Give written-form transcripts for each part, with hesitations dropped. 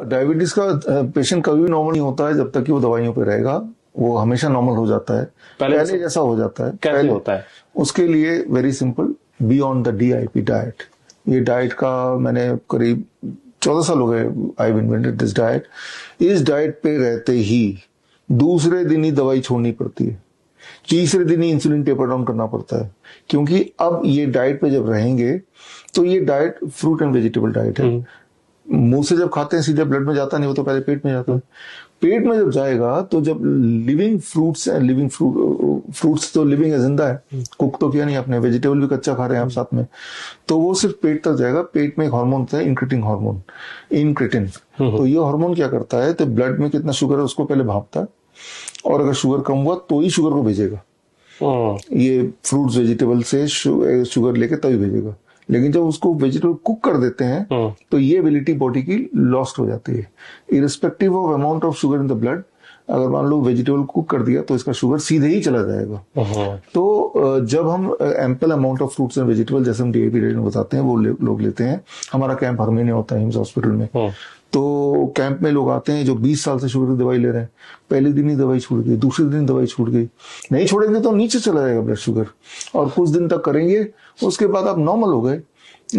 Diabetes का patient कभी भी नॉर्मल नहीं होता है जब तक कि वो दवाइयों पे रहेगा। वो हमेशा नॉर्मल हो जाता है, पहले जैसा हो जाता है। कैसे होता है? उसके लिए very simple, be on the DIP diet. ये डाइट का मैंने करीब 14 साल हो गए, I have invented this diet. इस डाइट पे रहते ही दूसरे दिन ही दवाई छोड़नी पड़ती है, तीसरे दिन ही इंसुलिन टेपर डाउन करना पड़ता है, क्योंकि अब ये डाइट पे जब रहेंगे तो ये diet fruit and vegetable diet है। मुंह से जब खाते हैं सीधे ब्लड में जाता नहीं, वो तो पहले पेट में जाता है। पेट में जब जाएगा तो जब लिविंग फ्रूट्स तो लिविंग है, जिंदा है, कुक तो किया नहीं आपने, वेजिटेबल भी कच्चा खा रहे हैं आप साथ में, तो वो सिर्फ पेट तक जाएगा। पेट में एक हार्मोन होता है इंक्रेटिन हार्मोन, इनक्रेटिन। तो ये हार्मोन क्या करता है, तो ब्लड में कितना शुगर है उसको पहले भापता है, और अगर शुगर कम हुआ तो ही शुगर को भेजेगा। ये फ्रूट्स वेजिटेबल से शुगर लेके तभी भेजेगा। लेकिन जब उसको वेजिटेबल कुक कर देते हैं तो ये एबिलिटी बॉडी की लॉस्ट हो जाती है, irrespective of amount of sugar in the blood. अगर मान लो वेजिटेबल कुक कर दिया तो इसका शुगर सीधे ही चला जाएगा। तो जब हम ample amount of fruits and vegetable, जैसे हम DIP डाइट में बताते हैं, वो लोग लेते हैं। हमारा कैंप हर महीने होता है हिम्स हॉस्पिटल में। तो कैंप में लोग आते हैं जो 20 साल से शुगर की दवाई ले रहे हैं, पहले दिन ही दवाई छूट गई, दूसरे दिन दवाई छूट गई। नहीं छोड़ेंगे तो नीचे चला जाएगा ब्लड शुगर, और कुछ दिन तक करेंगे, उसके बाद आप नॉर्मल हो गए,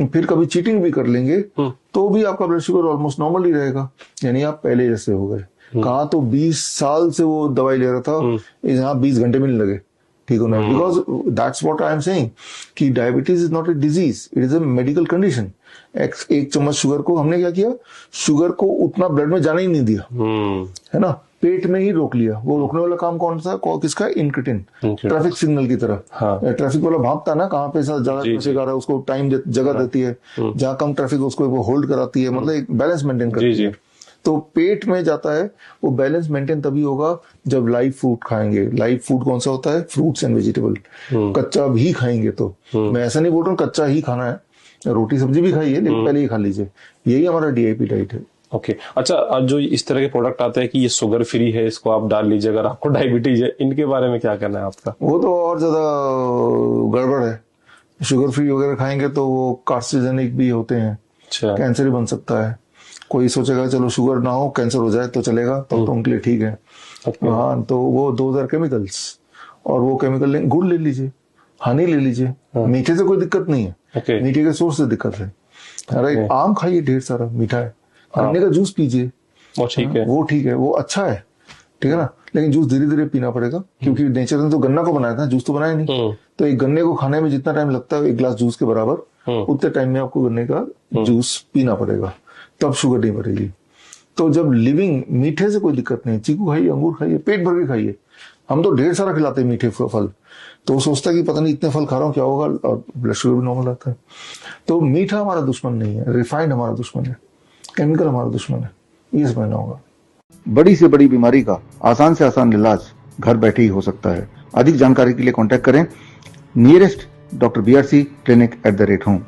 फिर कभी चीटिंग भी कर लेंगे तो भी आपका ब्लड शुगर ऑलमोस्ट नॉर्मल ही रहेगा, यानी आप पहले जैसे हो गए। कहा तो 20 साल से वो दवाई ले रहा था, यहाँ 20 घंटे में नहीं लगे ठीक होना। Because that's what I am saying कि diabetes is not a disease, it is a medical condition. एक चम्मच शुगर को हमने क्या किया, शुगर को उतना ब्लड में जाने ही नहीं दिया, है ना, पेट में ही रोक लिया। वो रोकने वाला काम कौन सा, किसका, इनक्रेटिन। ट्रैफिक सिग्नल की तरह। ट्रैफिक वाला भापता ना, कहाँ पे ज्यादा ट्रैफिक आ रहा है उसको टाइम जगह देती है, जहाँ कम ट्रैफिक उसको वो होल्ड कराती है, मतलब एक बैलेंस मेंटेन करती है। तो पेट में जाता है, वो बैलेंस मेंटेन तभी होगा जब लाइव फूड खाएंगे। लाइव फूड कौन सा होता है, फ्रूट्स एंड वेजिटेबल। कच्चा भी खाएंगे तो, मैं ऐसा नहीं बोल रहा हूँ कच्चा ही खाना है, रोटी सब्जी भी खाइए, लेकिन पहले ही खा लीजिए। यही हमारा DIP डाइट है। ओके अच्छा, जो इस तरह के प्रोडक्ट आते हैं कि ये शुगर फ्री है, इसको आप डाल लीजिए अगर आपको डायबिटीज है, इनके बारे में क्या कहना है आपका? वो तो और ज्यादा गड़बड़ है। शुगर फ्री वगैरह खाएंगे तो वो कार्सिनोजेनिक भी होते हैं, कैंसर भी बन सकता है। कोई सोचेगा चलो शुगर ना हो, कैंसर हो जाए तो चलेगा, तो उनके लिए ठीक है। हाँ, तो वो 2000 केमिकल्स, और वो केमिकल गुड़ ले लीजिए, हनी ले लीजिए, मीठे से कोई दिक्कत नहीं है, मीठे के सोर्स से दिक्कत है। अरे आम खाइए, ढेर सारा मीठा है, गन्ने का जूस पीजिए, वो ठीक है, वो ठीक है, वो अच्छा है, ठीक है ना। लेकिन जूस धीरे धीरे पीना पड़ेगा, क्योंकि नेचर ने तो गन्ना को बनाया था, जूस तो बनाया नहीं। तो एक गन्ने को खाने में जितना टाइम लगता है एक गिलास जूस के बराबर, उतने टाइम में आपको गन्ने का जूस पीना पड़ेगा, तब शुगर नहीं बढ़ेगी। तो जब लिविंग, मीठे से कोई दिक्कत नहीं, चीकू खाइए, अंगूर खाइए, पेट भर के खाइए। हम तो ढेर सारा खिलाते हैं मीठे फल, तो वो सोचता है कि पता नहीं इतने फल खा रहा हूँ क्या होगा, और ब्लड शुगर भी नॉर्मल आता है। तो मीठा हमारा दुश्मन नहीं है, रिफाइंड हमारा दुश्मन है, केमिकल हमारा दुश्मन है, ये समझना होगा। बड़ी से बड़ी बीमारी का आसान से आसान इलाज घर बैठे ही हो सकता है। अधिक जानकारी के लिए कांटेक्ट करें nearest doctor BRC clinic @home।